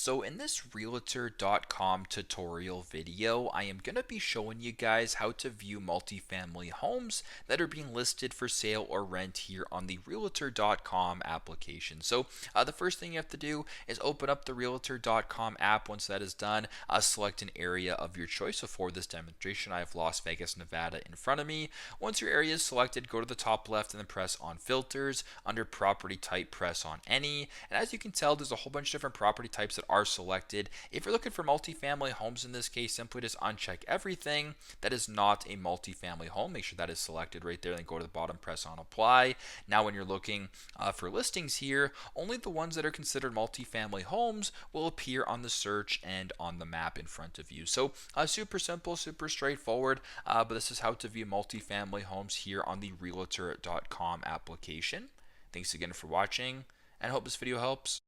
So in this realtor.com tutorial video, I am going to be showing you guys how to view multifamily homes that are being listed for sale or rent here on the realtor.com application. So the first thing you have to do is open up the realtor.com app. Once that is done, select an area of your choice. So for this demonstration, I have Las Vegas, Nevada in front of me. Once your area is selected, go to the top left and then press on filters. Under property type, press on any. And as you can tell, there's a whole bunch of different property types that are selected. If you're looking for multifamily homes in this case, simply just uncheck everything that is not a multifamily home. Make sure that is selected right there. Then go to the bottom, press on apply. Now, when you're looking for listings here, only the ones that are considered multifamily homes will appear on the search and on the map in front of you. So super simple, super straightforward. But this is how to view multifamily homes here on the realtor.com application. Thanks again for watching, and I hope this video helps.